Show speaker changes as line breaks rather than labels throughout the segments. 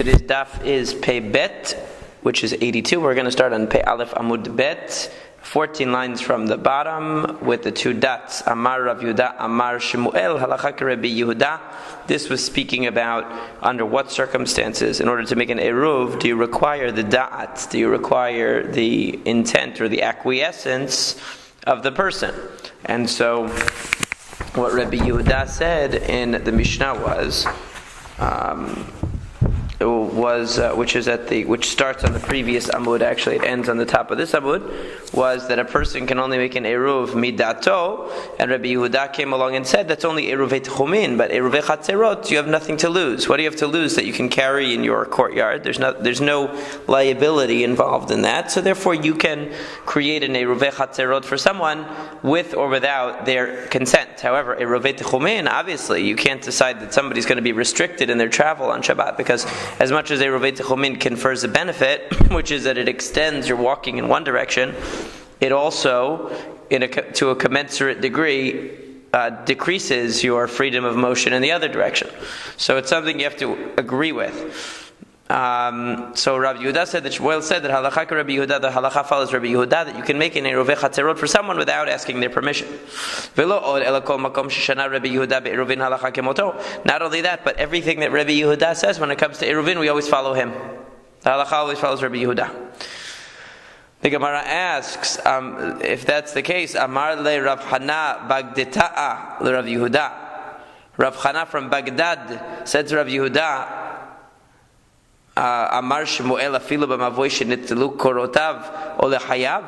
Today's daf is Pei Bet, which is 82. We're going to start on Pei Aleph Amud Bet, 14 lines from the bottom with the two dots. Amar Rav Yehuda, Amar Shemuel, Halakha Rabbi Yehuda. This was speaking about under what circumstances, in order to make an eruv, do you require the da'at? Do you require the intent or the acquiescence of the person? And so, what Rabbi Yehuda said in the Mishnah which starts on the previous amud, actually it ends on the top of this amud, was that a person can only make an eruv midato, and Rabbi Yehuda came along and said that's only eruvei tchumin, but eruvei chatzerot you have nothing to lose. What do you have to lose that you can carry in your courtyard? There's no liability involved in that, so therefore you can create an eruvei chatzerot for someone with or without their consent. However, eruvei tchumin, obviously you can't decide that somebody's going to be restricted in their travel on Shabbat, because as much as eruvei tchumin confers a benefit, which is that it extends your walking in one direction, it also, to a commensurate degree, decreases your freedom of motion in the other direction. So it's something you have to agree with. So Rabbi Yehuda said that Shmuel said that halakha Rabbi Yehuda, the halakha follows Rabbi Yehuda, that you can make an eruvei chatzerot for someone without asking their permission. Not only that, but everything that Rabbi Yehuda says when it comes to eruvin, we always follow him. The halakha always follows Rabbi Yehuda. The Gemara asks, if that's the case, Amar le Rav Hana Bagdita'a le Rav Yehuda. Rav Hana from Baghdad said to Rav Yehuda, Amar Shemuel afilu b'mavoy shenitlu korotav ole hayav.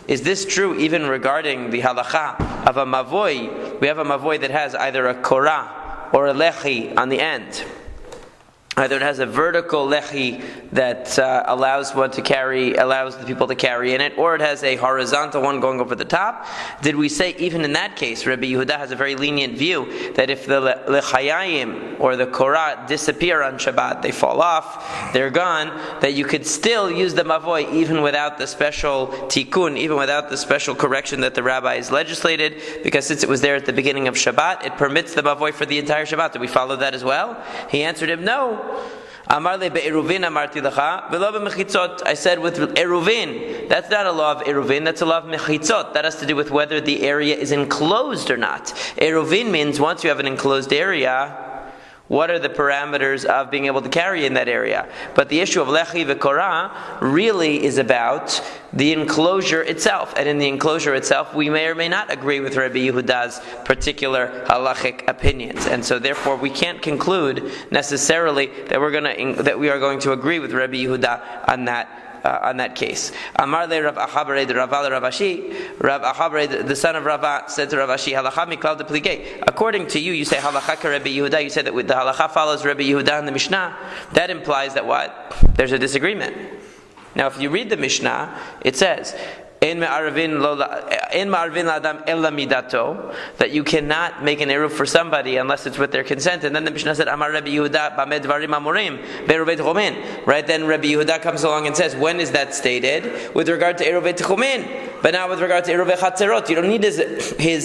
Is this true even regarding the halakha of a mavoy? We have a mavoy that has either a korah or a lechi on the end. Either it has a vertical lechi that allows the people to carry in it, or it has a horizontal one going over the top. Did we say even in that case, Rabbi Yehuda has a very lenient view that if the lechayayim or the korah disappear on Shabbat, they fall off, they're gone, that you could still use the mavoy even without the special tikkun, even without the special correction that the rabbis legislated, because since it was there at the beginning of Shabbat, it permits the mavoy for the entire Shabbat. Do we follow that as well? He answered him, no. Amar le be'eruvin amarti lecha v'lo b'mechitzot. I said with eruvin, that's not a law of eruvin, that's a law of mechitzot. That has to do with whether the area is enclosed or not. Eruvin means once you have an enclosed area, what are the parameters of being able to carry in that area? But the issue of lechi v'korah really is about the enclosure itself. And in the enclosure itself, we may or may not agree with Rabbi Yehuda's particular halachic opinions. And so therefore, we can't conclude necessarily that we are going to agree with Rabbi Yehuda on that case. Amar le Rav Achabre de Raval Rav Ashi. Rav Achabre, the son of Rava, said to Rav Ashi, "Halacha miklal de pligei." According to you, you say halacha ka Rabbi Yehuda. You said that with the halacha follows Rabbi Yehuda in the Mishnah. That implies that what? There's a disagreement. Now, if you read the Mishnah, it says, In ma'arvin la'adam ella midato, that you cannot make an eruv for somebody unless it's with their consent. And then the Mishnah said, Amar Rabbi Yehuda b'med dvarim amurim be'eruvei tchumin. Right? Then Rabbi Yehuda comes along and says, when is that stated? With regard to eruvei tchumin. But now with regard to eruvei chatzerot, you don't need his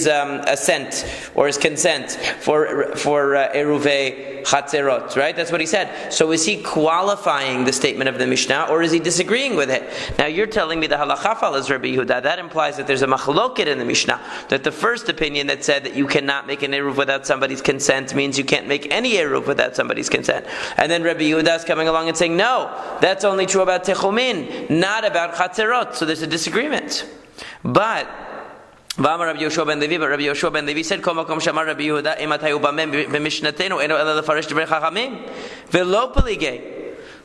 assent or his consent for eruvei chatzerot. Right? That's what he said. So is he qualifying the statement of the Mishnah, or is he disagreeing with it? Now you're telling me the halacha follows Rabbi Yehuda. That implies that there's a machloket in the Mishnah, that the first opinion that said that you cannot make an eruv without somebody's consent means you can't make any eruv without somebody's consent. And then Rabbi Yehuda is coming along and saying, no, that's only true about techumin, not about chatzerot. So there's a disagreement. But Rabbi Yoshua ben Levi said, "Kol makom shamar Rabbi Yehuda imatayu b'mem b'mishnatenu eno ela lefarish divrei chachamim v'lo peligei."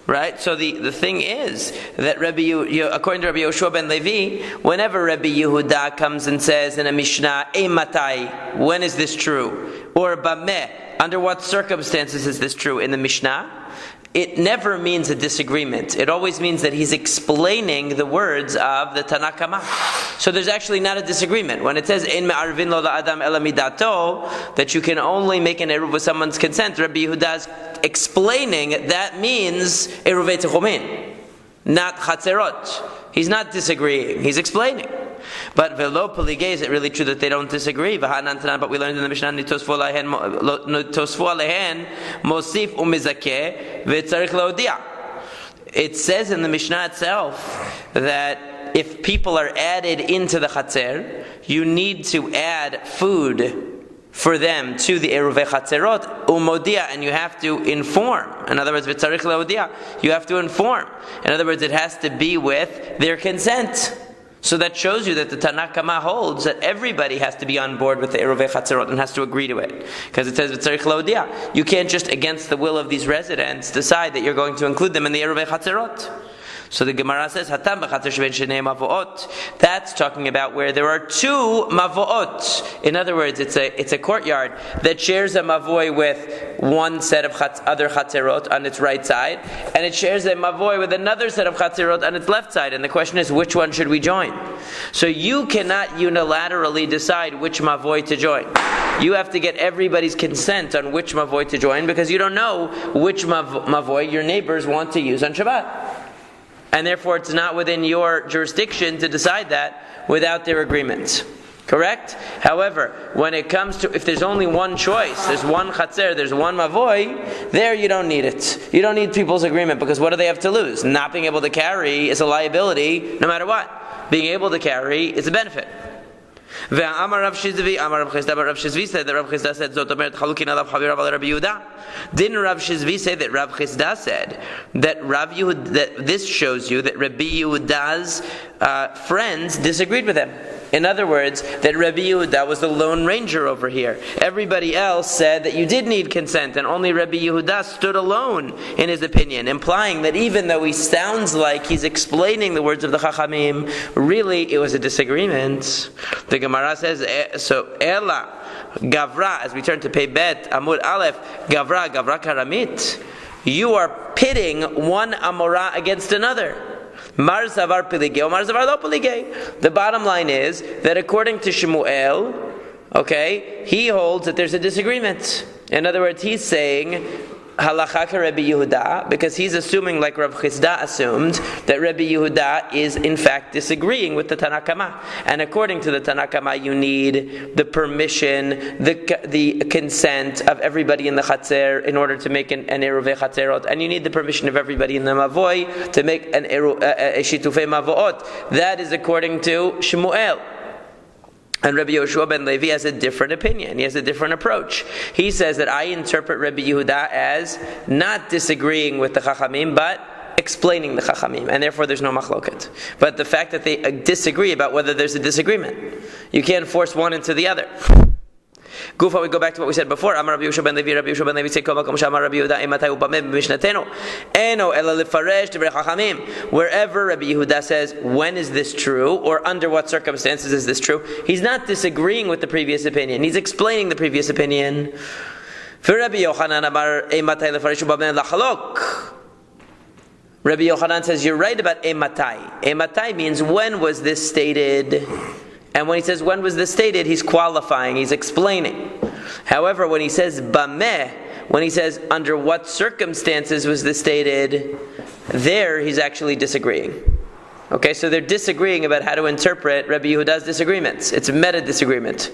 Right? So the thing is that according to Rabbi Yoshua ben Levi, whenever Rabbi Yehuda comes and says in a Mishnah, Matai, when is this true? Or Bameh, under what circumstances is this true in the Mishnah? It never means a disagreement. It always means that he's explaining the words of the Tanna Kama. So there's actually not a disagreement. When it says, "In me'arvin lo la'adam ela midato," that you can only make an eruv with someone's consent, Rabbi Yehuda is explaining that means eruvei tchumin, not chatzerot. He's not disagreeing. He's explaining. But velo polige, is it really true that they don't disagree? But we learned in the Mishnah tosfu alehen mosif umizakeh v'tzarich laodia. It says in the Mishnah itself that if people are added into the chatzer, you need to add food for them to the eruvei chatzerot umodia, and you have to inform. In other words, v'tzarich laodia, you have to inform. In other words, it has to be with their consent. So that shows you that the Tanakh Kama holds that everybody has to be on board with the eruvei chatzerot and has to agree to it, because it says v'tzarich laodia. You can't just against the will of these residents decide that you're going to include them in the eruvei chatzerot. So the Gemara says, Hatam b'chatzer sheben shnei mavoot. That's talking about where there are two mavoot. In other words, it's a courtyard that shares a mavoy with one set of other chatzerot on its right side, and it shares a mavoy with another set of chatzerot on its left side. And the question is, which one should we join? So you cannot unilaterally decide which mavoy to join. You have to get everybody's consent on which mavoy to join, because you don't know which mavoy your neighbors want to use on Shabbat. And therefore it's not within your jurisdiction to decide that without their agreement. Correct? However, when it comes to, if there's only one choice, there's one chatzer, there's one mavoy, there you don't need it. You don't need people's agreement, because what do they have to lose? Not being able to carry is a liability no matter what. Being able to carry is a benefit. Amar Rav Shizvi, Amar Rav Chisda, but Rav Shizvi said that Rav Chisda said, Zot omeret chalukin alav chavirav al Rabbi Yehuda. Didn't Rav Shizvi say that Rav Chisda said that that this shows you that Rabbi Yehuda's friends disagreed with him? In other words, that Rabbi Yehuda was the lone ranger over here. Everybody else said that you did need consent, and only Rabbi Yehuda stood alone in his opinion, implying that even though he sounds like he's explaining the words of the Chachamim, really it was a disagreement. The Gemara says, so Ela, Gavra, as we turn to Pei Bet, Amud Aleph, Gavra Karamit. You are pitting one Amorah against another. Mar Zavar Piligei, Mar Zavar Lo Piligei. The bottom line is that according to Shemuel, okay, he holds that there's a disagreement. In other words, he's saying Halacha ka Rabbi Yehuda, because he's assuming, like Rav Chisda assumed, that Rabbi Yehuda is in fact disagreeing with the Tanakh Kama. And according to the Tanakh Kama, you need the permission, the consent of everybody in the Chatzer in order to make an eruvei chatzerot, and you need the permission of everybody in the Mavoy to make a shitufei mavoot. That is according to Shemuel. And Rabbi Yoshua ben Levi has a different opinion. He has a different approach. He says that I interpret Rabbi Yehuda as not disagreeing with the Chachamim, but explaining the Chachamim, and therefore there's no machloket. But the fact that they disagree about whether there's a disagreement, you can't force one into the other. Gufa, we go back to what we said before. Amar Rabbi Yoshua ben Levi, Rabbi Yoshua ben Levi said, Kol makom she'amar Rabbi Yehuda imatay u'bameh b'mishnatenu eno ela lefaresh divrei chachamim. Wherever Rabbi Yehuda says, when is this true, or under what circumstances is this true, he's not disagreeing with the previous opinion. He's explaining the previous opinion. For Rabbi Yochanan amar imatay lefaresh u'bameh lachalok. Rabbi Yochanan says, you're right about ematai. Ematai means when was this stated? And when he says when was this stated, he's qualifying, he's explaining. However, when he says bameh, when he says under what circumstances was this stated, there he's actually disagreeing. Okay, so they're disagreeing about how to interpret Rabbi Yehuda's disagreements. It's a meta disagreement.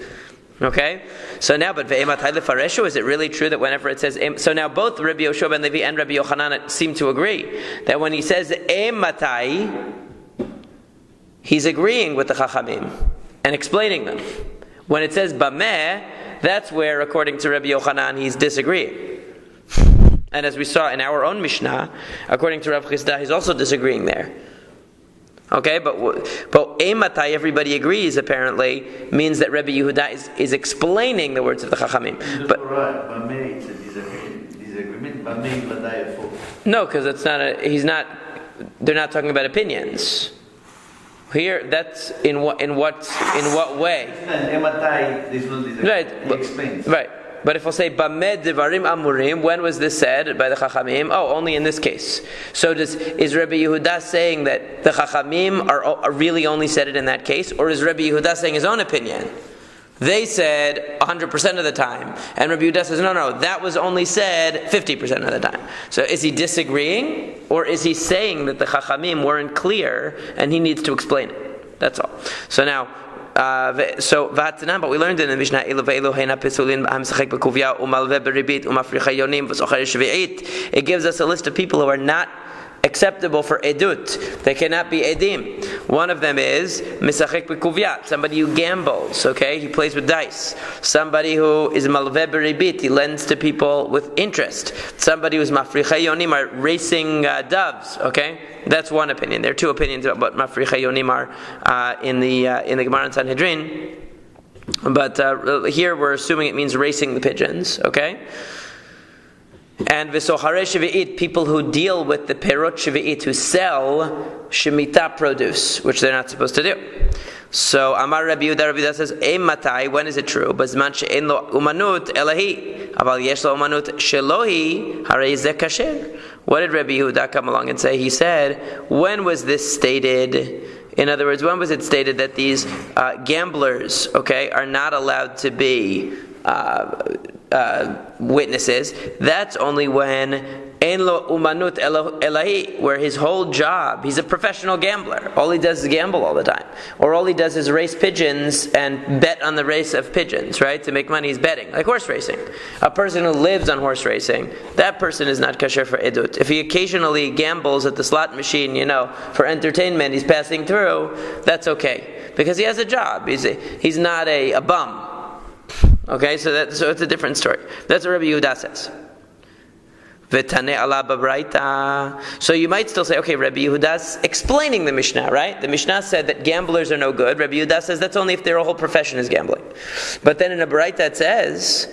Okay, so now, but ve'ematai lefareshu, is it really true that whenever it says, so now both Rabbi Yoshua ben Levi and Rabbi Yochanan seem to agree that when he says ematai, he's agreeing with the Chachamim and explaining them. When it says bameh, that's where, according to Rabbi Yochanan, he's disagreeing. And as we saw in our own Mishnah, according to Rav Chisda, he's also disagreeing there. Okay, but ematai, everybody agrees, apparently, means that Rabbi Yehuda is explaining the words of the Chachamim. But
bameh, it's a disagreement. Bameh v'dai for.
No, because it's not. They're not talking about opinions. Here, that's in what way?
Ematai, there's no disagreement.
Right.
He explains.
Right. But if we'll say Bamed Devarim Amurim, when was this said by the Chachamim? Oh, only in this case. So is Rabbi Yehuda saying that the Chachamim are really only said it in that case, or is Rabbi Yehuda saying his own opinion? They said 100% of the time, and Rabbi Yehuda says, no, that was only said 50% of the time. So is he disagreeing, or is he saying that the Chachamim weren't clear and he needs to explain it? That's all. So now, but we learned in the Mishnah, it gives us a list of people who are not acceptable for edut. They cannot be edim. One of them is Masekhet Eruvin Daf, somebody who gambles, okay? He plays with dice. Somebody who is malveh beribit, he lends to people with interest. Somebody who's mafrichei yonim, are racing doves, okay? That's one opinion. There are two opinions about what mafrichei yonim are in the Gemara and Sanhedrin. But here we're assuming it means racing the pigeons, okay? And v'soharei shvi'it, people who deal with the perot shvi'it, who sell shemitah produce, which they're not supposed to do. So Amar Rabbi Yehuda says, matai, when is it true? Bazman she'en lo umanut elahi, aval yesh lo umanut shelohi, harei zeh kasher. What did Rabbi Yehuda come along and say? He said, when was this stated? In other words, when was it stated that these gamblers, okay, are not allowed to be witnesses? That's only when ein lo umanut elahi, where his whole job, he's a professional gambler. All he does is gamble all the time. Or all he does is race pigeons and bet on the race of pigeons, right? To make money, he's betting, like horse racing. A person who lives on horse racing, that person is not kasher for edut. If he occasionally gambles at the slot machine, for entertainment, he's passing through, that's okay. Because he has a job. He's not a bum. Okay, so it's a different story. That's what Rabbi Yehuda says. So you might still say, okay, Rabbi Yehuda's explaining the Mishnah, right? The Mishnah said that gamblers are no good. Rabbi Yehuda says that's only if their whole profession is gambling. But then in a Baraita it says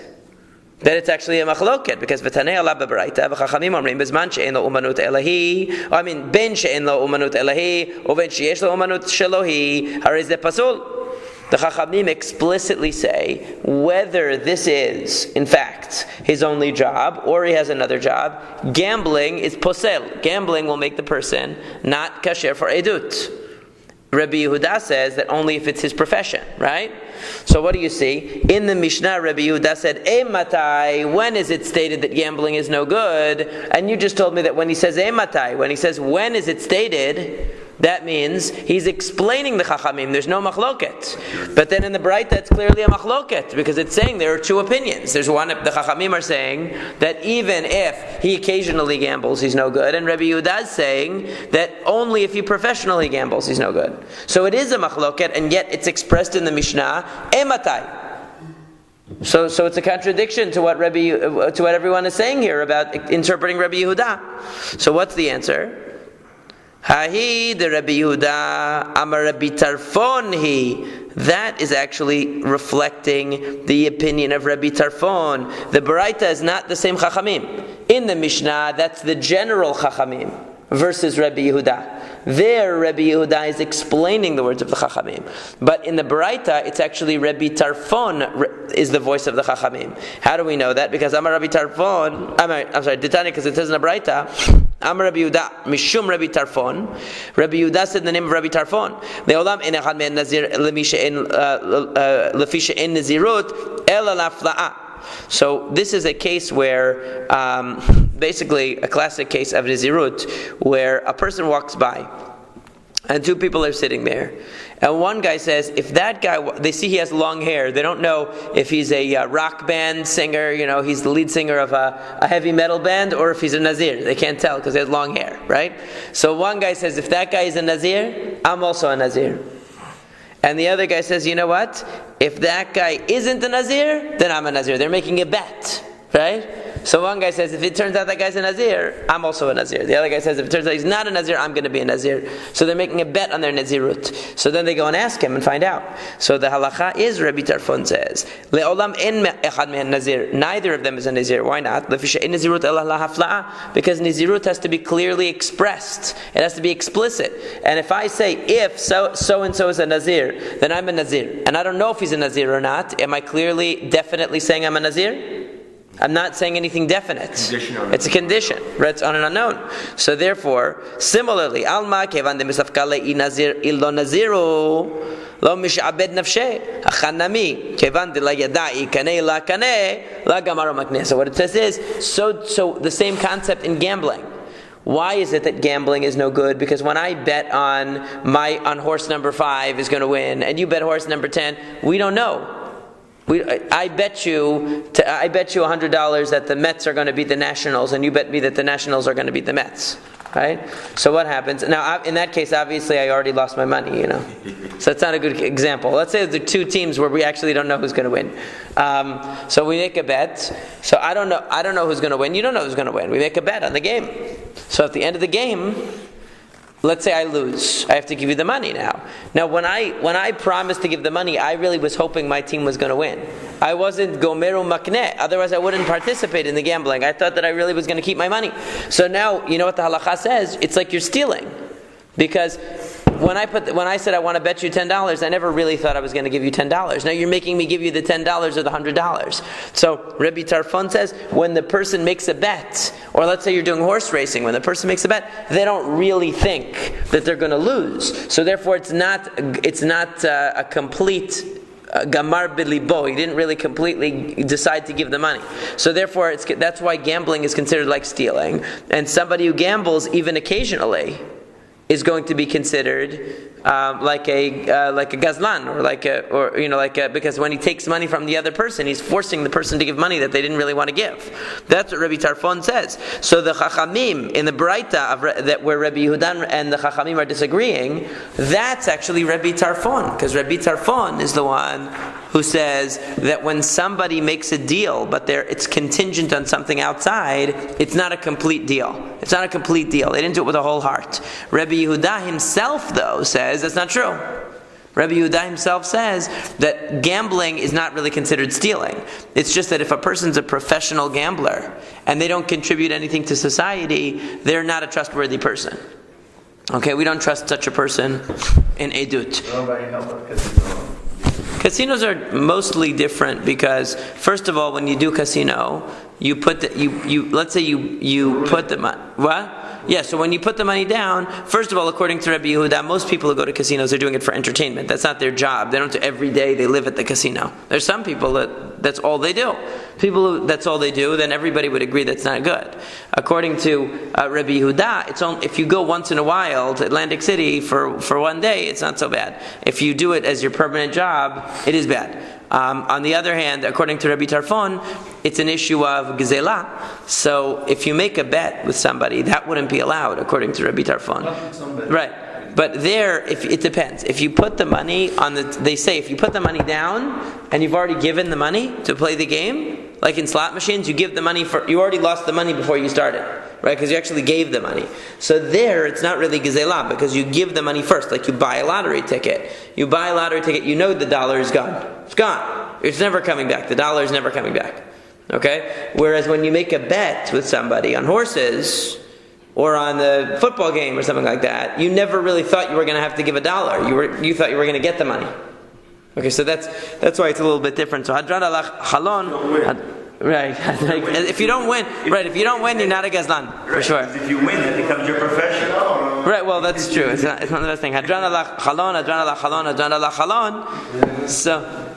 that it's actually a machloket, because v'tanei ala b'baraita v'chachamim omrim bezman she'en lo umanut elahi, ben she'en lo umanut elahi, o ben she'esh lo umanut shelohi, harei zeh pasul. The Chachamim explicitly say whether this is, in fact, his only job or he has another job, gambling is posel. Gambling will make the person not kasher for edut. Rabbi Yehuda says that only if it's his profession, right? So what do you see? In the Mishnah, Rabbi Yehuda said, matai, when is it stated that gambling is no good? And you just told me that when he says matai, when he says when is it stated, that means he's explaining the Chachamim. There's no machloket. But then in the Baraita, it's clearly a machloket, because it's saying there are two opinions. There's one, the Chachamim are saying that even if he occasionally gambles, he's no good. And Rabbi Yehuda is saying that only if he professionally gambles, he's no good. So it is a machloket, and yet it's expressed in the Mishnah, ematai. So it's a contradiction to what everyone is saying here about interpreting Rabbi Yehuda. So what's the answer? Hahi de Rabbi Yehuda Amar Rabbi Tarfon hi. That is actually reflecting the opinion of Rabbi Tarfon. The Baraita is not the same Chachamim. In the Mishnah, that's the general Chachamim versus Rabbi Yehuda. There, Rabbi Yehuda is explaining the words of the Chachamim. But in the Baraita, it's actually Rabbi Tarfon is the voice of the Chachamim. How do we know that? Because Amar Rabbi Tarfon, Ditani, because it says in the Baraita, Amar Rabbi Yehuda, Mishum Rabbi Tarfon. Rabbi Yehuda said the name of Rabbi Tarfon. Le'olam en echad me'en nazir lefi she'en nazirut ela lafla'a. So this is a case where, basically a classic case of Nazirut, where a person walks by and two people are sitting there. And one guy says, if that guy, they see he has long hair, they don't know if he's a rock band singer, he's the lead singer of a heavy metal band, or if he's a Nazir. They can't tell because he has long hair, right? So one guy says, if that guy is a Nazir, I'm also a Nazir. And the other guy says, you know what? If that guy isn't a Nazir, then I'm a Nazir. They're making a bet, right? So one guy says, if it turns out that guy's a Nazir, I'm also a Nazir. The other guy says, if it turns out he's not a Nazir, I'm going to be a Nazir. So they're making a bet on their Nazirut. So then they go and ask him and find out. So the halacha is, Rabbi Tarfon says, Le'olam en echad mehen Nazir. Neither of them is a Nazir. Why not? Because Nazirut has to be clearly expressed. It has to be explicit. And if I say, if so-and-so is a Nazir, then I'm a Nazir. And I don't know if he's a Nazir or not. Am I clearly, definitely saying I'm a Nazir? I'm not saying anything definite. It's a condition. It's on an unknown. So therefore, similarly, Alma kevan de misafkale I nazir illo naziru lo mishabed nafshe achanami kevan de la yadai kane la kane la gamaro makne. So what it says is so the same concept in gambling. Why is it that gambling is no good? Because when I bet on horse number 5 is going to win, and you bet horse number 10, we don't know. I bet you $100 that the Mets are going to beat the Nationals, and you bet me that the Nationals are going to beat the Mets. Right? So what happens? Now, in that case, obviously, I already lost my money, So that's not a good example. Let's say there are 2 teams where we actually don't know who's going to win. So we make a bet. So I don't know who's going to win. You don't know who's going to win. We make a bet on the game. So at the end of the game, let's say I lose. I have to give you the money now. Now, when I promised to give the money, I really was hoping my team was going to win. I wasn't gomeru makneh. Otherwise, I wouldn't participate in the gambling. I thought that I really was going to keep my money. So now, you know what the halakha says? It's like you're stealing. Because when I said I want to bet you $10, I never really thought I was going to give you $10. Now you're making me give you the $10 or the $100. So Rabbi Tarfon says when the person makes a bet, or let's say you're doing horse racing, when the person makes a bet, they don't really think that they're going to lose. So therefore, it's not a complete gamar bilibo. He didn't really completely decide to give the money. So therefore, that's why gambling is considered like stealing. And somebody who gambles even occasionally is going to be considered like a gazlan, because when he takes money from the other person, he's forcing the person to give money that they didn't really want to give. That's what Rabbi Tarfon says. So the Chachamim in the Baraita that where Rabbi Yehuda and the Chachamim are disagreeing, that's actually Rabbi Tarfon, because Rabbi Tarfon is the one who says that when somebody makes a deal, but it's contingent on something outside, it's not a complete deal. It's not a complete deal. They didn't do it with a whole heart. Rabbi Yehuda himself, though, says that's not true. Rabbi Yehuda himself says that gambling is not really considered stealing. It's just that if a person's a professional gambler and they don't contribute anything to society, they're not a trustworthy person. Okay, we don't trust such a person in Edut. Casinos are mostly different because, first of all, when you do casino, you put let's say you put the money. What? Yeah, so when you put the money down, first of all, according to Rabbi Yehuda, most people who go to casinos are doing it for entertainment. That's not their job. They don't do every day they live at the casino. There's some people that's all they do. People who that's all they do, then everybody would agree that's not good. According to Rabbi Yehuda, it's only if you go once in a while to Atlantic City for one day, it's not so bad. If you do it as your permanent job, it is bad. On the other hand, according to Rabbi Tarfon, it's an issue of gzelah. So if you make a bet with somebody, that wouldn't be allowed, according to Rabbi Tarfon. Right. But there, it depends. If you put the money they say if you put the money down and you've already given the money to play the game, like in slot machines, you give the money you already lost the money before you started, right? Because you actually gave the money. So there, it's not really gezelah because you give the money first, like you buy a lottery ticket. You buy a lottery ticket, you know the dollar is gone. It's gone. It's never coming back. The dollar is never coming back. Okay? Whereas when you make a bet with somebody on horses or on the football game or something like that, you never really thought you were going to have to give $1. You thought you were going to get the money. Okay, so that's why it's a little bit different. So hadran alach halon. Right. If you don't win, you're not a gazlan, for sure.
If you win, that becomes your profession.
Right, well, that's true. It's not the best thing. Hadran alach halon, hadran alach halon, hadran alach halon.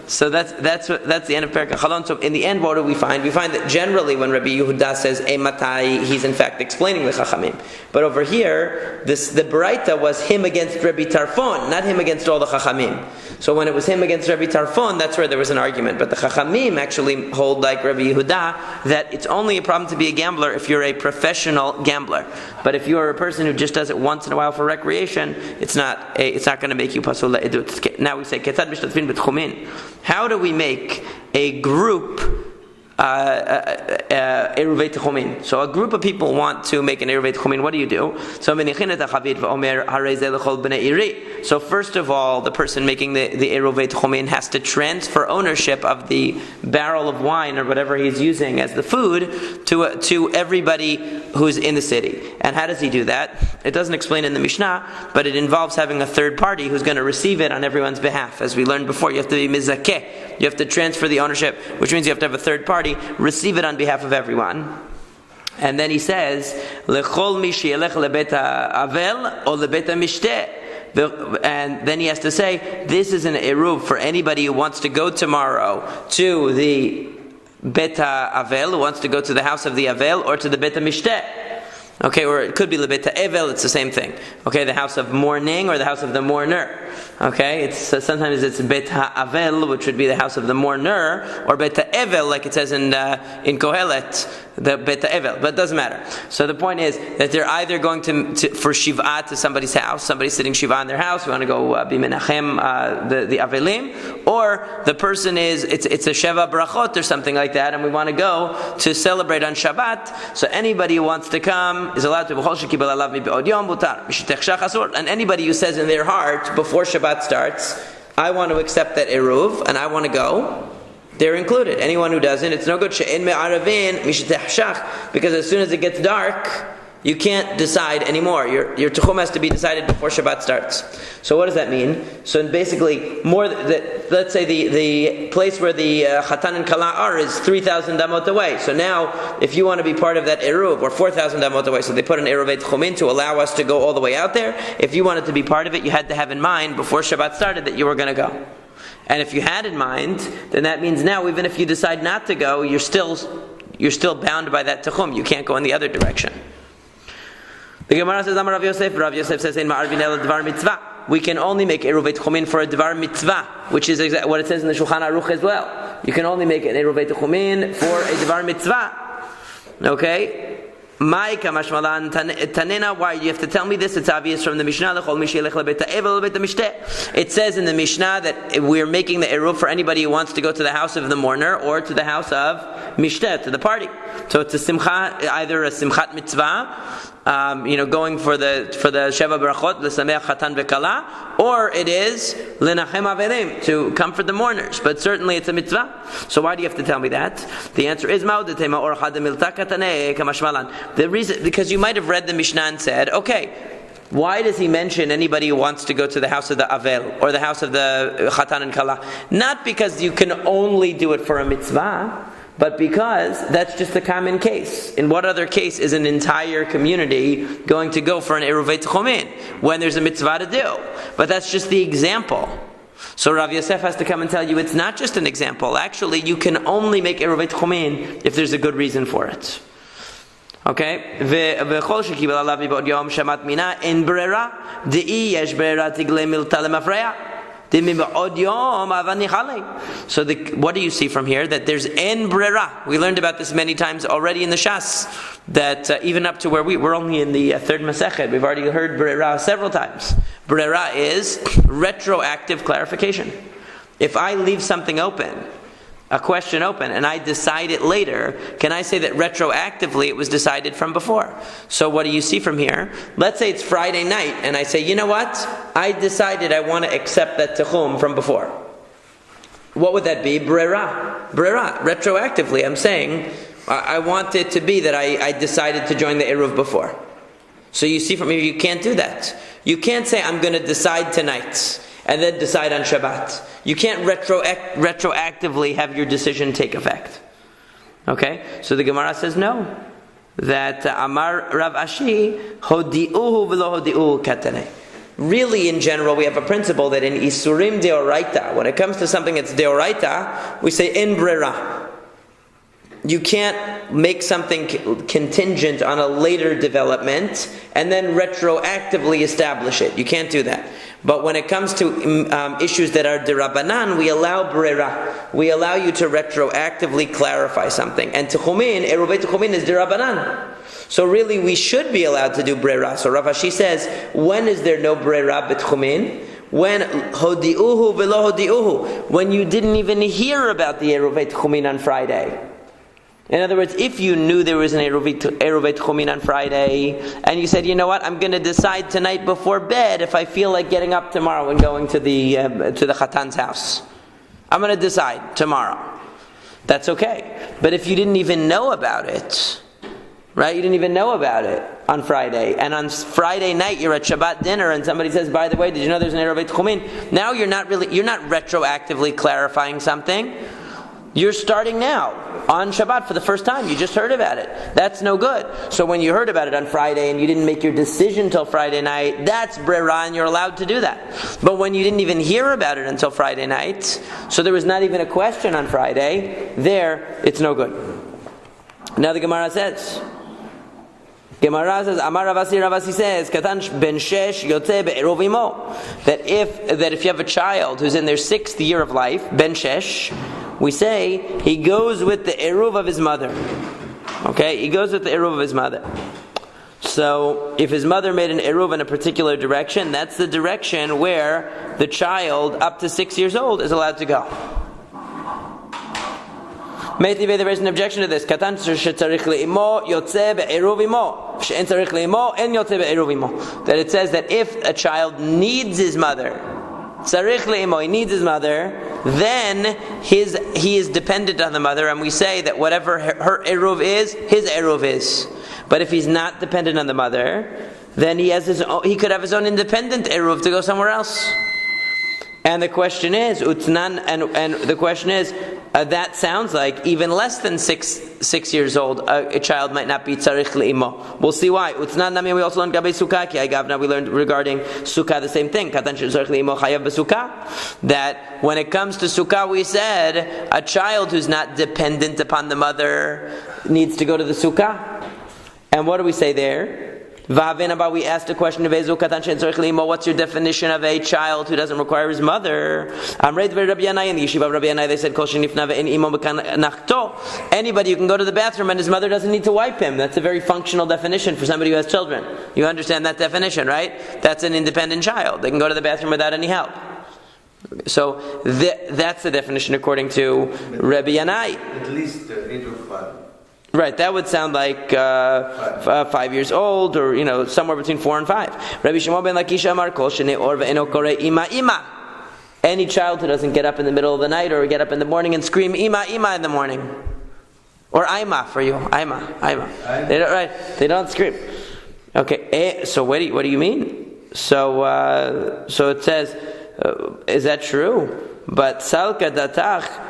So that's the end of Perek Chalon. So in the end, what do we find? We find that generally when Rabbi Yehuda says Matai, he's in fact explaining the Chachamim. But over here, the Baraita was him against Rabbi Tarfon, not him against all the Chachamim. So when it was him against Rabbi Tarfon, that's where there was an argument. But the Chachamim actually hold like Rabbi Yehuda that it's only a problem to be a gambler if you're a professional gambler. But if you're a person who just does it once in a while for recreation, it's not going to make you pasul le'edut. Now we say Ketzad mishtatvin b'tchumin. How do we make a group Eruvei Techumin? So a group of people want to make an Eruvei Techumin. What do you do? So first of all, the person making the Eruvei Techumin has to transfer ownership of the barrel of wine or whatever he's using as the food to everybody who's in the city. And how does he do that? It doesn't explain in the Mishnah, but it involves having a third party who's going to receive it on everyone's behalf. As we learned before, you have to be mizakeh. You have to transfer the ownership, which means you have to have a third party receive it on behalf of everyone. And then he says, Lechol mi she'elech lebet ha'avel o lebet ha'mishteh. And then he has to say, this is an eruv for anybody who wants to go tomorrow to the Bet HaAvel, who wants to go to the house of the Avel, or to the Bet HaMishteh. Okay, or it could be lebeta evel. It's the same thing. Okay, the house of mourning or the house of the mourner. Okay, sometimes it's bet ha'avel, which would be the house of the mourner, or beta evel, like it says in Kohelet, the beta evel. But it doesn't matter. So the point is that they're either going to for shiva to somebody's house, somebody's sitting shiva in their house. We want to go be menachem the avelim, or the person is it's a sheva brachot or something like that, and we want to go to celebrate on Shabbat. So anybody who wants to come is allowed to. And anybody who says in their heart before Shabbat starts, I want to accept that eruv and I want to go, they're included. Anyone who doesn't, it's no good. Because as soon as it gets dark, you can't decide anymore. Your tuchum has to be decided before Shabbat starts. So what does that mean? So basically, let's say the place where the Chatan and Kala are is 3,000 damot away. So now, if you want to be part of that Eruv, or 4,000 damot away, so they put an Eruv Tchumin to allow us to go all the way out there. If you wanted to be part of it, you had to have in mind before Shabbat started that you were going to go. And if you had in mind, then that means now, even if you decide not to go, you're still bound by that Tchum. You can't go in the other direction. The Gemara says, Amar Rav Yosef says, in Ma'arvin el Dvar Mitzvah. We can only make Eruvei Tchumin for a Dvar Mitzvah, which is exactly what it says in the Shulchan Aruch as well. You can only make an Eruvei Tchumin for a Dvar Mitzvah. Okay? Ma'ika mashmalan tanena. Why do you have to tell me this? It's obvious from the Mishnah. It says in the Mishnah that we're making the eruv for anybody who wants to go to the house of the mourner or to the house of mishteh, to the party. So it's a simcha, either a simchat mitzvah, going for the sheva brachot, the sameach chatan v'kala, or it is lenachem avelim, to comfort the mourners. But certainly it's a mitzvah. So why do you have to tell me that? The answer is ma'odetema or chadamilta kataneh kamashmalan. The reason, because you might have read the Mishnah and said, okay, why does he mention anybody who wants to go to the house of the Avel or the house of the Chatan and Kala? Not because you can only do it for a mitzvah, but because that's just a common case. In what other case is an entire community going to go for an Eruvei Tchumin when there's a mitzvah to do? But that's just the example. So Rav Yosef has to come and tell you it's not just an example. Actually, you can only make Eruvei Tchumin if there's a good reason for it. Okay? וכל שקיבל עליו מבעוד יום שמת מינה אין ברירה דאי יש ברירה תגלה מילתא למפרע דמי בעוד יום אבל ניחלי. So what do you see from here? That there's en brera. We learned about this many times already in the Shas, that even up to where we're only in the third Masekhet, we've already heard brera several times. Brera is retroactive clarification. If I leave something open, a question open, and I decide it later, can I say that retroactively it was decided from before? So what do you see from here? Let's say it's Friday night, and I say, you know what? I decided I want to accept that techum from before. What would that be? Brera. Brera. Retroactively, I'm saying, I want it to be that I decided to join the Eruv before. So you see from here, you can't do that. You can't say, I'm going to decide tonight, and then decide on Shabbat. You can't retroactively have your decision take effect. Okay? So the Gemara says no. That Amar Rav Ashi, hodi'uhu v'lo hodi'uhu katane. Really, in general, we have a principle that in Isurim deoraita, when it comes to something that's deoraita, we say in brera. You can't make something contingent on a later development and then retroactively establish it. You can't do that. But when it comes to issues that are derabanan, we allow brera. We allow you to retroactively clarify something. And techumin, eruvei techumin is derabanan. So really, we should be allowed to do brera. So Rav Ashi says, when is there no brera b'techumin? When hodi'uhu v'lo hodi'uhu. When you didn't even hear about the eruvei techumin on Friday. In other words, if you knew there was an Eruvei Tchumin on Friday, and you said, you know what, I'm going to decide tonight before bed if I feel like getting up tomorrow and going to the Chatan's house. I'm going to decide tomorrow. That's okay. But if you didn't even know about it, right? You didn't even know about it on Friday, and on Friday night you're at Shabbat dinner, and somebody says, by the way, did you know there's an Eruvei Tchumin? Now you're not retroactively clarifying something. You're starting now, on Shabbat for the first time. You just heard about it. That's no good. So when you heard about it on Friday and you didn't make your decision till Friday night, that's brera, and you're allowed to do that. But when you didn't even hear about it until Friday night, so there was not even a question on Friday, there, it's no good. Now the Gemara says, Gemara says, Amar Ravasi says, Katan ben shesh yotze be'eruv imo. That if you have a child who's in their 6th year of life, ben shesh, we say he goes with the eruv of his mother. Okay, he goes with the eruv of his mother. So if his mother made an eruv in a particular direction, that's the direction where the child up to 6 years old is allowed to go. There is an objection to this. That it says that if a child needs his mother, he needs his mother, then he is dependent on the mother, and we say that whatever her eruv is, his eruv is. But if he's not dependent on the mother, then he could have his own independent eruv to go somewhere else. And the question is, that sounds like even less than six years old, a child might not be tzarich le'imo. We'll see why. Utnan nami, we also learned gabe sukkah. Ki agavna, we learned regarding sukkah the same thing. Katan tzarich le'imo chayav b'sukkah. That when it comes to sukkah, we said a child who's not dependent upon the mother needs to go to the sukkah. And what do we say there? We asked a question of what's your definition of a child who doesn't require his mother? In the yeshiva of Rabbi Yanai, they said anybody who can go to the bathroom and his mother doesn't need to wipe him. That's a very functional definition for somebody who has children. You understand that definition, right? That's an independent child. They can go to the bathroom without any help. So that's the definition according to Rabbi Yanai.
At least age of 5.
Right, that would sound like 5 years old, or somewhere between 4 and 5. Rabbi Shimon ben Lakish Amar Kol Shnei Or Ve'eno Koreh Ima. Any child who doesn't get up in the middle of the night or get up in the morning and scream Ima in the morning, or Ima for you, Ima. They don't scream. Okay, so what do you mean? So it says, is that true? But Salka Datach.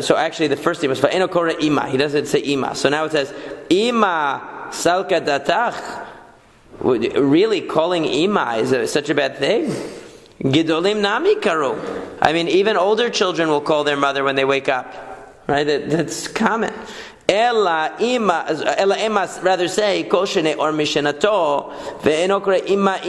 So actually the first thing was Va'eno Koreh Ima. He doesn't say Ima. So now it says Ima Salka Datach. Really calling Ima is such a bad thing? Gidolim Nami Karu. I mean, even older children will call their mother when they wake up. Right? That's common. Ela Ima, rather say Kol Shnei Or Mishenato Ve'eno Koreh Ima.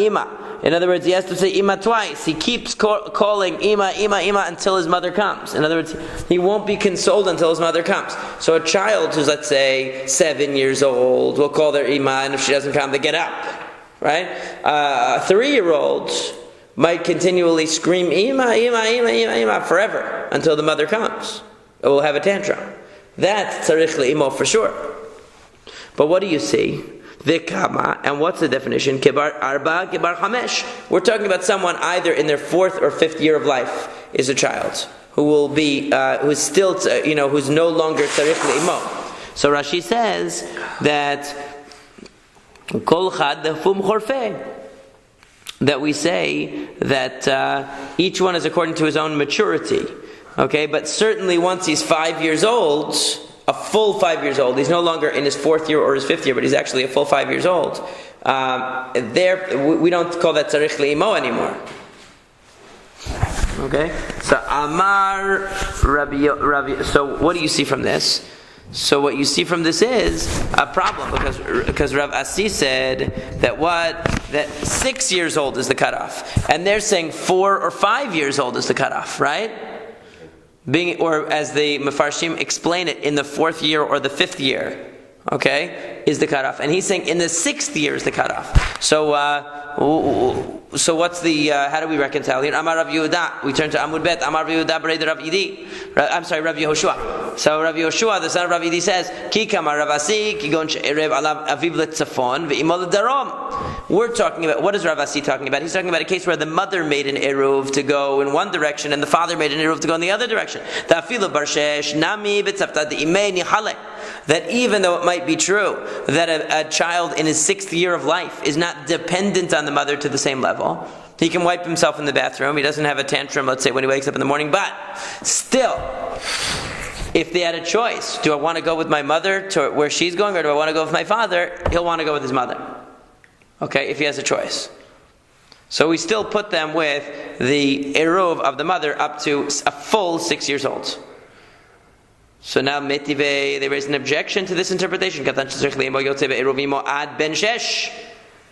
In other words, he has to say Ima twice. He keeps calling Ima until his mother comes. In other words, he won't be consoled until his mother comes. So a child who's, let's say, 7 years old will call their Ima, and if she doesn't come, they get up. Right? A 3-year-old might continually scream Ima forever until the mother comes. It will have a tantrum. That's tzarich le'imo for sure. But what do you see? Vikama, and what's the definition? Kibar arba, kibar chamesh. We're talking about someone either in their 4th or 5th year of life is a child who will be, who's still, who's no longer tzarich le'imo. So Rashi says that kol chad lefum chorfeh. That we say that each one is according to his own maturity. Okay, but certainly once he's 5 years old, a full 5 years old, he's no longer in his 4th year or his 5th year, but he's actually a full 5 years old. We don't call that tzarich le'imo anymore. Okay, so Amar Rabbi. So what do you see from this? So what you see from this is a problem because Rav Asi said that 6 years old is the cutoff, and they're saying 4 or 5 years old is the cutoff, right? Or as the Mefarshim explain it, in the 4th year or the 5th year, okay, is the cutoff, and he's saying in the 6th year is the cutoff. So what's the? How do we reconcile here? Amar Rav Yehuda. We turn to Amud Bet. Amar Rav Yehuda b'rei Rav Yidi. I'm sorry, Rav Yehoshua. So Rav Yehoshua, the son of Rav Yidi, says, Ki kamar Rav Asi, ki gon she'erev alav aviv letzafon ve'imo ledarom. We're talking about, what is Rav Asi talking about? He's talking about a case where the mother made an eruv to go in one direction and the father made an eruv to go in the other direction. Ta'afilu barshesh nami b'tzafta de'imei nihale. That even though it might be true that a child in his 6th year of life is not dependent on the mother to the same level, he can wipe himself in the bathroom, he doesn't have a tantrum, let's say, when he wakes up in the morning, but still, if they had a choice, do I want to go with my mother to where she's going, or do I want to go with my father? He'll want to go with his mother. Okay, if he has a choice. So we still put them with the eruv of the mother up to a full 6 years old. So now Metive, they raise an objection to this interpretation.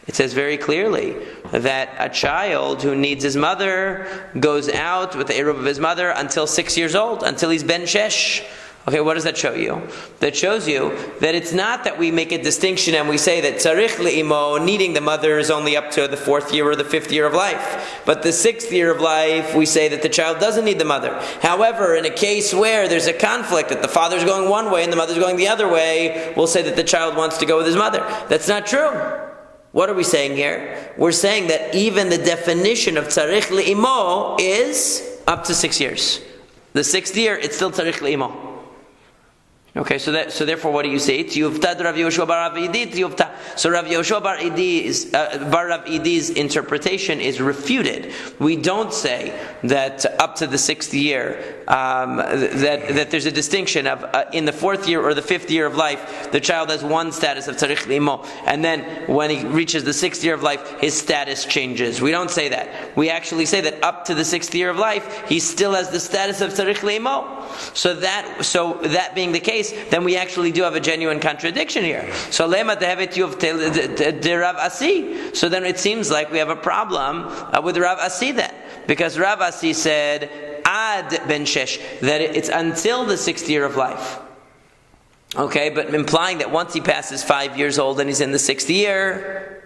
It says very clearly that a child who needs his mother goes out with the eruv of his mother until 6 years old, until he's ben shesh. Okay, what does that show you? That shows you that it's not that we make a distinction and we say that tzarich le'imo, needing the mother, is only up to the 4th year or the 5th year of life. But the 6th year of life, we say that the child doesn't need the mother. However, in a case where there's a conflict, that the father's going one way and the mother's going the other way, we'll say that the child wants to go with his mother. That's not true. What are we saying here? We're saying that even the definition of tzarich le'imo is up to 6 years. The 6th year, it's still tzarich le'imo. Okay, so therefore, what do you say? So Rav Yehoshua bar Rav Idi's interpretation is refuted. We don't say that up to the 6th year that there's a distinction of in the 4th year or the 5th year of life, the child has one status of tzarich le'imo, and then when he reaches the 6th year of life, his status changes. We don't say that. We actually say that up to the 6th year of life, he still has the status of tzarich le'imo. So that being the case, then we actually do have a genuine contradiction here. So lema tehevet yuv de Rav Asi. So then it seems like we have a problem with Rav Asi then, because Rav Asi said ad ben shesh, that it's until the 6th year of life. Okay, but implying that once he passes 5 years old and he's in the 6th year,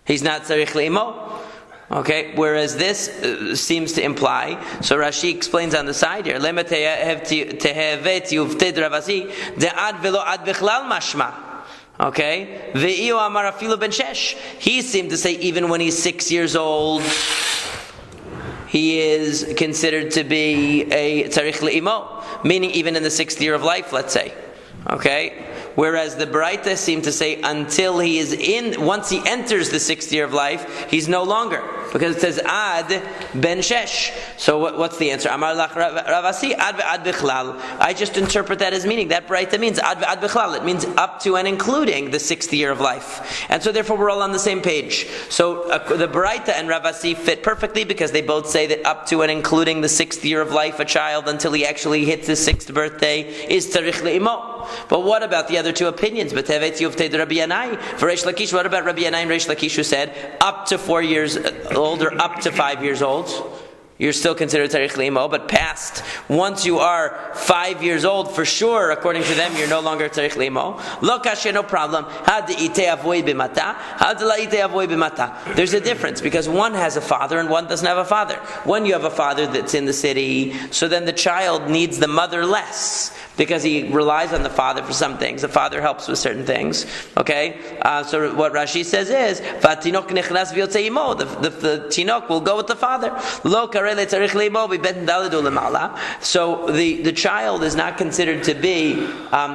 he's not tzarich le'imo. Okay, whereas this seems to imply, so Rashi explains on the side here, okay, he seemed to say even when he's 6 years old, he is considered to be a tzarich le'imo, meaning even in the 6th year of life, let's say. Okay, whereas the Braita seem to say until he is once he enters the 6th year of life, he's no longer, because it says ad ben shesh. So what's the answer? Amar lach Ravasi ad ve'ad bichlal. I just interpret that as meaning that Braita means ad ve'ad bichlal. It means up to and including the 6th year of life, and so therefore we're all on the same page. So the Braita and Ravasi fit perfectly because they both say that up to and including the 6th year of life, a child until he actually hits his 6th birthday is tzarich le'imo. But what about the other two opinions? What about Rabbi Yanai and Reish Lakish, who said up to 4 years old or up to 5 years old, you're still considered tzarich le'imo, but past, once you are 5 years old, for sure, according to them, you're no longer tzarich le'imo. Lo kasher, no problem. There's a difference, because one has a father and one doesn't have a father. When you have a father that's in the city, so then the child needs the mother less, because he relies on the father for some things. The father helps with certain things. Okay? So what Rashi says is, the tinok will go with the father. So the child is not considered to be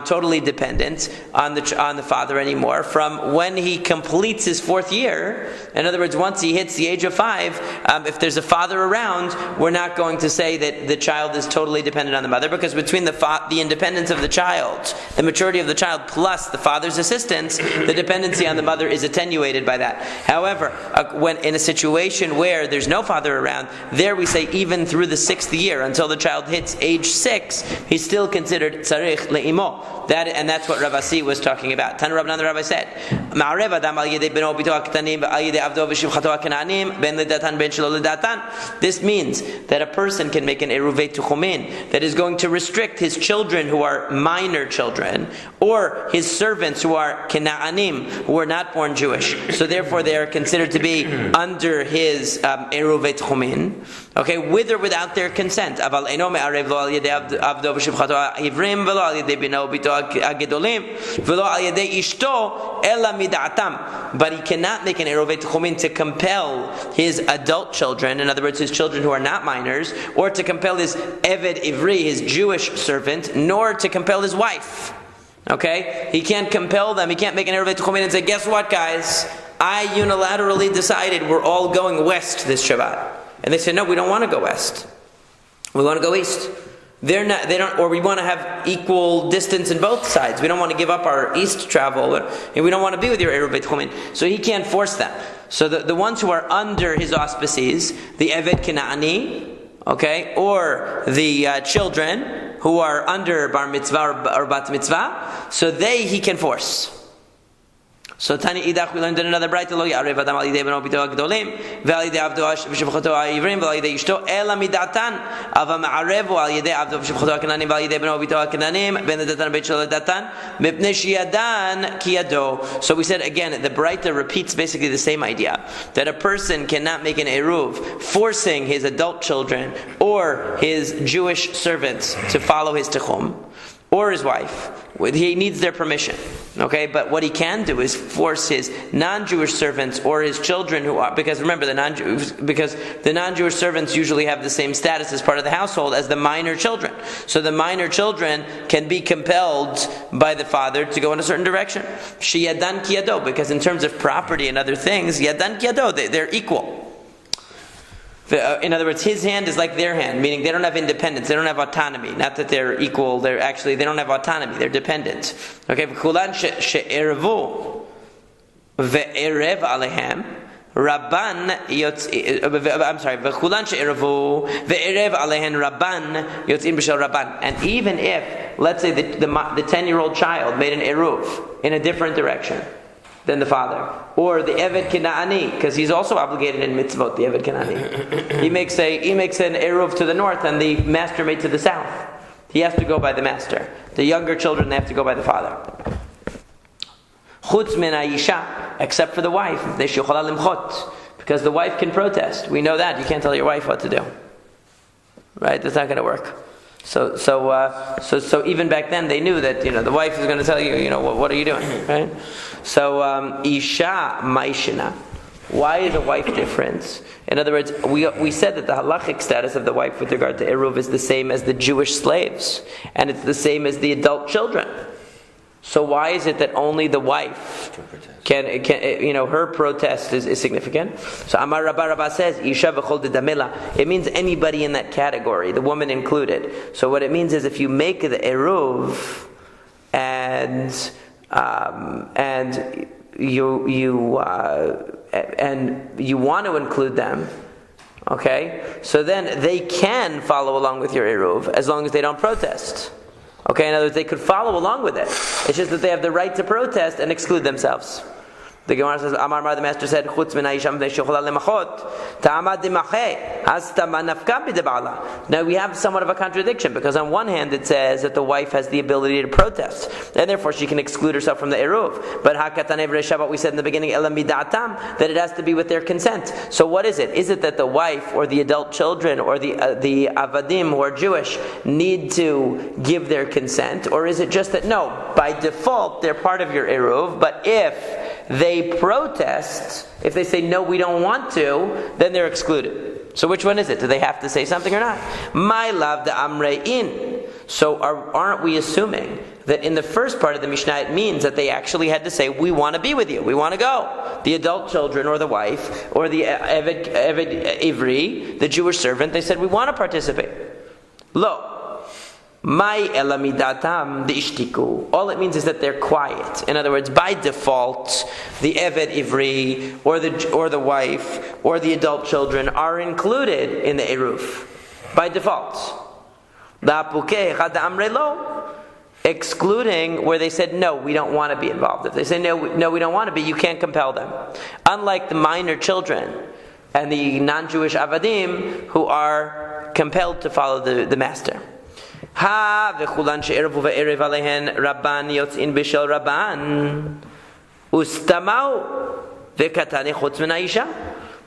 totally dependent on the father anymore from when he completes his 4th year. In other words, once he hits the age of 5, if there's a father around, we're not going to say that the child is totally dependent on the mother, because between the independence of the child, the maturity of the child, plus the father's assistance, the dependency on the mother is attenuated by that. However, when in a situation where there's no father around, there we say even through the 6th year, until the child hits age 6, he's still considered tzarich le'imo. And that's what Rav Asi was talking about. Tanu Rabbanan, the rabbi said, this means that a person can make an eruvei tuchumin that is going to restrict his children who are minor children, or his servants who are Kena'anim, who are not born Jewish. So therefore they are considered to be under his eruvei tuchumin, okay, with or without their consent. But he cannot make an eruvei tuchumin to compel his adult children, in other words, his children who are not minors, or to compel his eved ivri, his Jewish servant, nor to compel his wife. Okay? He can't compel them. He can't make an eruvei tuchumin and say, guess what, guys? I unilaterally decided we're all going west this Shabbat. And they say, no, we don't want to go west. We want to go east. They don't, or we want to have equal distance in both sides. We don't want to give up our east travel, and we don't want to be with your eruvei tuchumin. So he can't force them. So the ones who are under his auspices, the Eved Kena'ani, okay, or the children, who are under bar mitzvah or bat mitzvah, so he can force. So Tani Idach, we learned in another bright lo yarev adam al yidei beno bito agdolim ve'al yidei abdo v'shevchoto ha'ivrim ve'al yidei ishto ela midatan ava ma'arev al yidei abdo v'shevchoto ha'kananim ve'al yidei beno bito ha'kananim ben datan beit shel datan mipnei shiyadan kiyado. So we said again, the Braita repeats basically the same idea, that a person cannot make an eruv forcing his adult children or his Jewish servants to follow his tichum, or his wife. He needs their permission. Okay, but what he can do is force his non-Jewish servants or his children who are, because remember the non-Jewish servants usually have the same status as part of the household as the minor children. So the minor children can be compelled by the father to go in a certain direction. She yadan kiyado, because in terms of property and other things, yadan kiyado, they're equal. In other words, his hand is like their hand, meaning they don't have independence, they don't have autonomy. Not that they're equal, they don't have autonomy, they're dependent. Okay, v'kulan she'erevu ve'erev alehem rabban v'kulan she'erevu ve'erev alehen rabban yotzin b'shel rabban. And even if, let's say, the 10-year-old child made an eruv in a different direction than the father, or the Eved Kinaani, because he's also obligated in mitzvot, the Eved Kinaani. He makes an eruv to the north and the master made to the south. He has to go by the master. The younger children, they have to go by the father. Chutz min ha'isha, except for the wife, they shechola limchot, because the wife can protest. We know that. You can't tell your wife what to do. Right? That's not going to work. So even back then they knew that the wife is going to tell you what are you doing, right? So isha maishina. Why is a wife different? In other words, we said that the halachic status of the wife with regard to eruv is the same as the Jewish slaves, and it's the same as the adult children. So why is it that only the wife can her protest is significant? So Amar Rabba says, Isha v'chol dedamela. It means anybody in that category, the woman included. So what it means is if you make the eruv and you want to include them, okay, so then they can follow along with your eruv as long as they don't protest. Okay, in other words, they could follow along with it. It's just that they have the right to protest and exclude themselves. The Gemara says, Amar Mar, the master said, Chutz min ha'isha mipnei shechola lemachot, ta'amad dimacheh, hasta ma nafka b'deba'ala. Now we have somewhat of a contradiction, because on one hand it says that the wife has the ability to protest, and therefore she can exclude herself from the eruv. But ha'katanev reisha, what we said in the beginning, elam midatam, that it has to be with their consent. So what is it? Is it that the wife or the adult children or the avadim who are Jewish need to give their consent, or is it just that no, by default they're part of your eruv, but if they protest, if they say no, we don't want to, then they're excluded. So which one is it? Do they have to say something or not? My love the amre in. So aren't we assuming that in the first part of the Mishnah it means that they actually had to say, we want to be with you, we want to go. The adult children or the wife or the Eved Ivri, the Jewish servant, they said, we want to participate. Lo. My elamidatam the ishtiku. All it means is that they're quiet. In other words, by default, the Eved Ivri or the wife or the adult children are included in the eruv by default. Excluding where they said no, we don't want to be involved. If they say no, we don't want to be, you can't compel them. Unlike the minor children and the non-Jewish avadim who are compelled to follow the master. Ha v'chulan she'erevu ve'erev alehen rabban yotzin b'shel rabban ustamau v'katani chutz min ha'isha.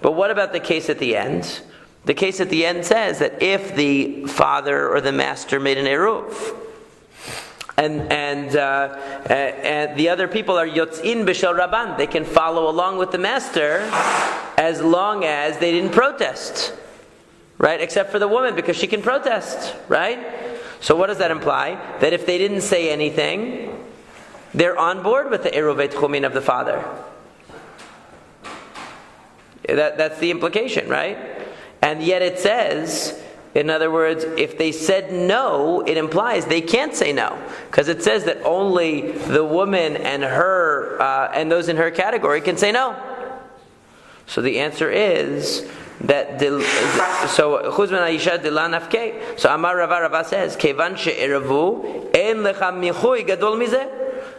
But what about the case at the end? The case at the end says that if the father or the master made an eruv, and the other people are yotzin b'shel rabban, they can follow along with the master as long as they didn't protest, right? Except for the woman, because she can protest, right? So what does that imply? That if they didn't say anything, they're on board with the eruv chumin of the father. That's the implication, right? And yet it says, in other words, if they said no, it implies they can't say no, because it says that only the woman and her and those in her category can say no. So the answer is so Chuzman Aisha Dilan Afke. So Amar Rava says, Kevan she'eravu en lecha michui gadol mizeh.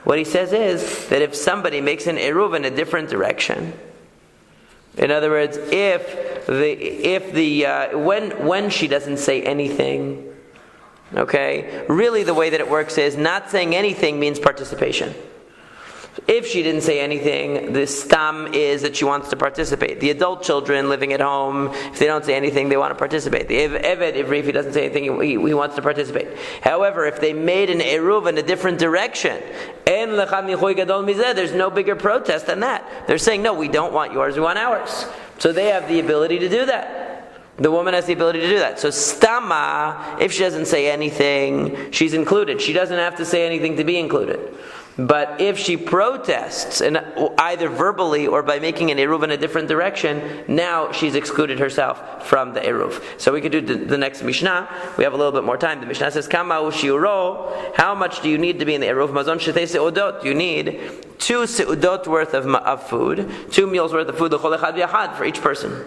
What he says is that if somebody makes an eruv in a different direction, in other words, when she doesn't say anything, okay, really the way that it works is not saying anything means participation. If she didn't say anything, the stam is that she wants to participate. The adult children living at home, if they don't say anything, they want to participate. The Eved, if he doesn't say anything, he wants to participate. However, if they made an eruv in a different direction, there's no bigger protest than that. They're saying, no, we don't want yours, we want ours. So they have the ability to do that. The woman has the ability to do that. So stama, if she doesn't say anything, she's included. She doesn't have to say anything to be included. But if she protests, and either verbally or by making an eruv in a different direction, now she's excluded herself from the eruv. So we could do the next Mishnah. We have a little bit more time. The Mishnah says, Kama shiuro, how much do you need to be in the eruv? Mazon shetei seudot. You need 2 seudot worth of food, 2 meals worth of food, l'chol echad v'yachad, for each person.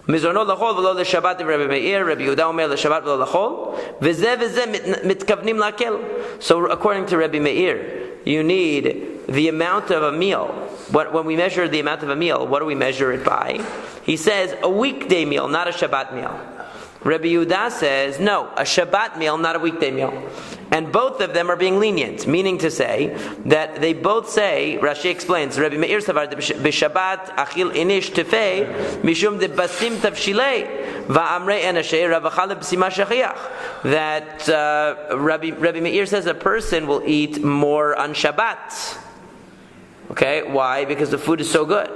Mizono l'chol v'lo l'shabbat Rabbi Meir, Rabbi Yehuda omer l'shabbat v'lo l'chol, v'zeh v'zeh mitkavnim lakel. So according to Rabbi Meir, you need the amount of a meal. When we measure the amount of a meal, what do we measure it by? He says a weekday meal, not a Shabbat meal. Rabbi Yehuda says, no, a Shabbat meal, not a weekday meal. And both of them are being lenient, meaning to say that they both say, Rashi explains, Rabbi Meir savar b'Shabbat achil inish tefei mishum de basim tavshilei va'amrei enashay ravachaleb b'sima shachiach. That Rabbi Meir says a person will eat more on Shabbat. Okay, why? Because the food is so good.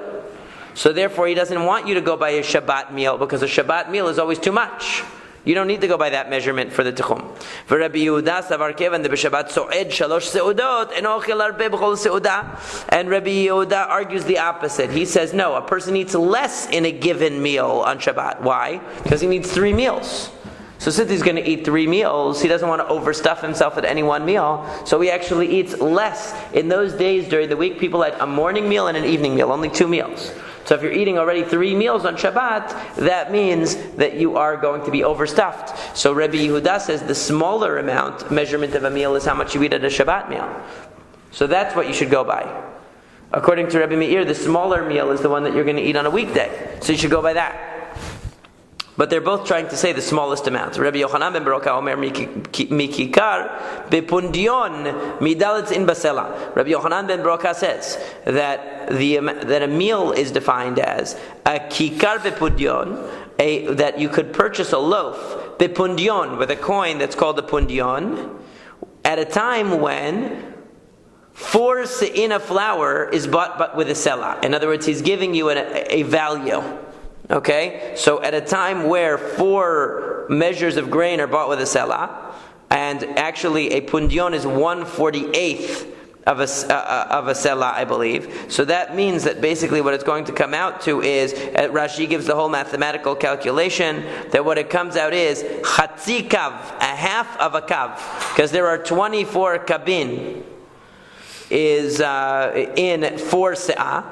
So therefore he doesn't want you to go by a Shabbat meal, because a Shabbat meal is always too much. You don't need to go by that measurement for the tichum. For Rabbi Yehuda savar kevan de b'Shabbat so'ed shalosh seudot and ochel arbe b'chol seuda. And Rabbi Yehuda argues the opposite. He says no, a person eats less in a given meal on Shabbat. Why? Because he needs 3 meals. So since he's going to eat 3 meals, he doesn't want to overstuff himself at any one meal. So he actually eats less. In those days during the week, people had a morning meal and an evening meal, only 2 meals. So if you're eating already 3 meals on Shabbat, that means that you are going to be overstuffed. So Rabbi Yehuda says the smaller measurement of a meal is how much you eat at a Shabbat meal. So that's what you should go by. According to Rabbi Meir, the smaller meal is the one that you're going to eat on a weekday. So you should go by that. But they're both trying to say the smallest amount. Rabbi Yochanan ben Baroka omer mikikar bepundion midalit in basela. Rabbi Yochanan ben Baroka says that a meal is defined as a kikar bepundion, that you could purchase a loaf bepundion with a coin that's called a pundion at a time when 4 se'ina flour is bought but with a selah. In other words, he's giving you a value. Okay, so at a time where 4 measures of grain are bought with a selah, and actually a pundion is 1/48 of a selah, I believe. So that means that basically what it's going to come out to is, Rashi gives the whole mathematical calculation, that what it comes out is chatzi kav, a half of a kav, because there are 24 kabin is in 4 se'ah.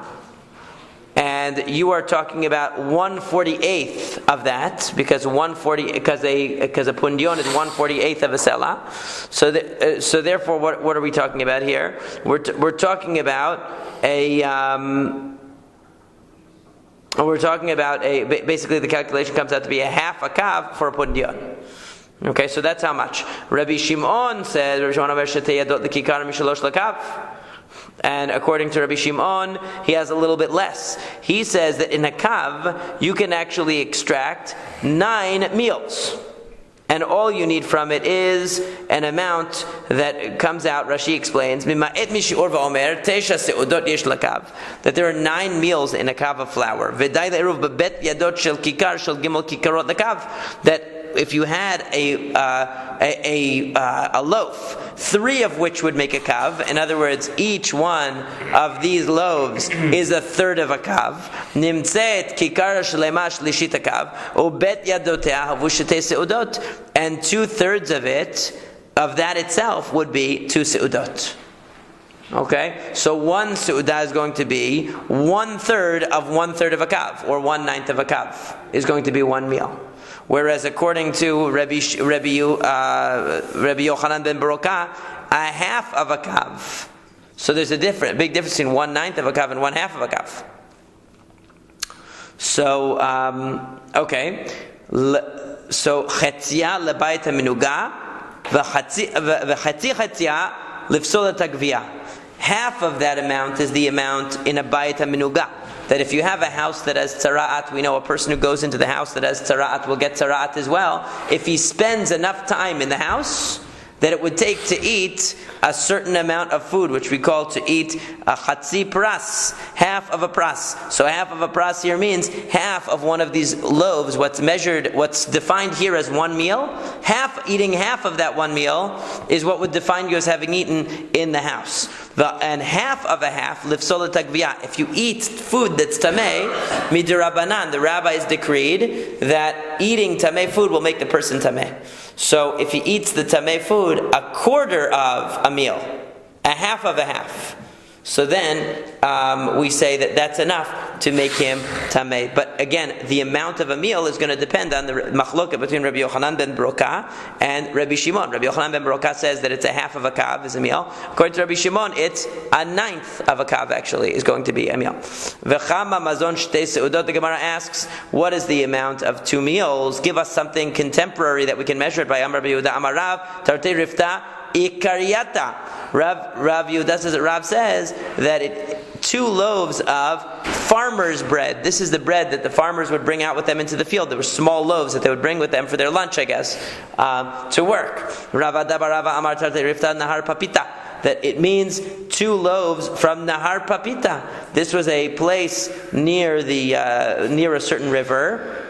And you are talking about 1/48 of that, because a pundion is 1/48 of a selah. So therefore, what are we talking about here? We're talking about basically the calculation comes out to be a half a kav for a pundion. Okay, so that's how much. Rabbi Shimon says, and according to Rabbi Shimon, he has a little bit less. He says that in a kav, you can actually extract 9 meals. And all you need from it is an amount that comes out, Rashi explains, that there are 9 meals in a kav of flour. That if you had a loaf, 3 of which would make a kav. In other words, each one of these loaves is a third of a kav. Nimtzet kikar shlema shlishit kav, ubet yadotea havushetei seudot, and 2/3 of that itself would be 2 seudot. Okay, so one su'udah is going to be 1/3 of 1/3 of a kav, or 1/9 of a kav is going to be one meal. Whereas according to Rabbi Yochanan ben Baroka, a half of a kav. So there's a big difference between 1/9 of a kav and 1/2 of a kav. So okay, so chetzia lebayit haminuga v'chatzi chetzia lifsol hatagvia. Half of that amount is the amount in a bayit haminuga. That if you have a house that has tzara'at, we know a person who goes into the house that has tzara'at will get tzara'at as well. If he spends enough time in the house, that it would take to eat a certain amount of food, which we call to eat a chatzi pras, half of a pras. So half of a pras here means half of one of these loaves, what's defined here as one meal, eating half of that one meal is what would define you as having eaten in the house. And half of a half, lifsol tagviyah. If you eat food that's tameh, midirabanan, the rabbis decreed that eating tameh food will make the person tameh. So if he eats the tameh food, a quarter of a meal, a half of a half, so then we say that that's enough to make him tameh. But again, the amount of a meal is going to depend on the machloka between Rabbi Yochanan ben Baroka and Rabbi Shimon. Rabbi Yochanan ben Baroka says that it's a half of a kav is a meal. According to Rabbi Shimon, it's a 1/9 of a kav actually is going to be a meal. V'chama mazon shtei seudot. The Gemara asks, what is the amount of 2 meals? Give us something contemporary that we can measure it by. Amar Rabbi Yehuda Amar Rav Tartei Rifta Ikariyata. Rav Yehuda says that 2 loaves of farmer's bread. This is the bread that the farmers would bring out with them into the field. There were small loaves that they would bring with them for their lunch, I guess, to work. That it means 2 loaves from Nahar Papita. This was a place near a certain river,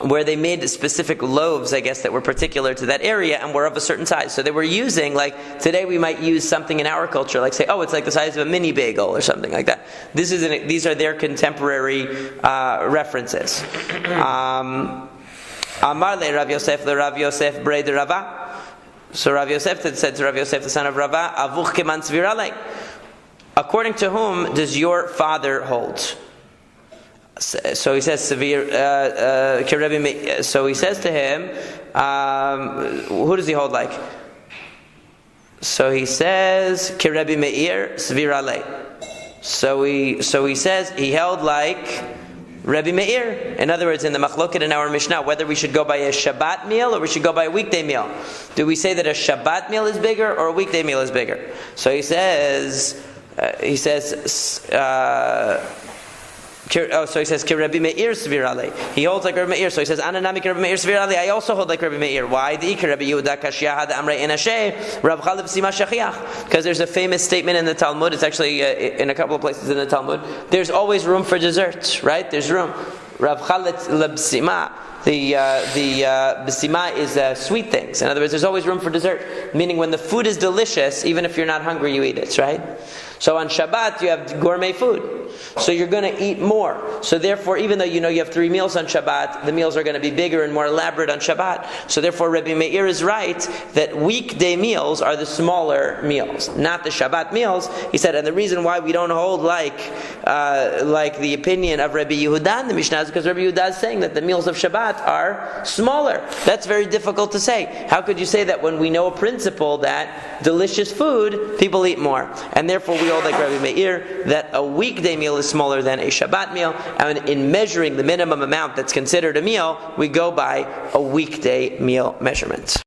where they made specific loaves, I guess, that were particular to that area and were of a certain size. So they were using, like, today we might use something in our culture, like say, oh, it's like the size of a mini bagel or something like that. These are their contemporary references. Amar le Rav Yosef Brei de Rava. So Rav Yosef said to Rav Yosef, the son of Rava, Avuch keman tzvirale. According to whom does your father hold? So he says so he says to him, who does he hold like? So he says Kirebi Meir Svirale. So he says he held like Rebbe Meir. In other words, in the Machloket in our Mishnah, whether we should go by a Shabbat meal or we should go by a weekday meal. Do we say that a Shabbat meal is bigger or a weekday meal is bigger? So he says. So he says, Rabbi Meir Svirale. He holds like Rabbi Meir. So he says, Ananami Rabbi Meir Svirale. I also hold like Rabbi Meir. Why? Rabbi Yehuda Kashia had Amrei Enashe, Rav Chalib Sima Shachiach. Because there's a famous statement in the Talmud. It's actually in a couple of places in the Talmud. There's always room for dessert, right? There's room. Rav Chalib Sima. The besima is sweet things. In other words, there's always room for dessert. Meaning when the food is delicious, even if you're not hungry, you eat it, right? So on Shabbat, you have gourmet food. So you're going to eat more. So therefore, even though you have 3 meals on Shabbat, the meals are going to be bigger and more elaborate on Shabbat. So therefore, Rabbi Meir is right that weekday meals are the smaller meals, not the Shabbat meals. He said, and the reason why we don't hold like the opinion of Rabbi Yehuda in the Mishnah is because Rabbi Yehuda is saying that the meals of Shabbat are smaller. That's very difficult to say. How could you say that when we know a principle that delicious food, people eat more? And therefore, we hold like Rabbi Meir that a weekday meal is smaller than a Shabbat meal, and in measuring the minimum amount that's considered a meal, we go by a weekday meal measurement.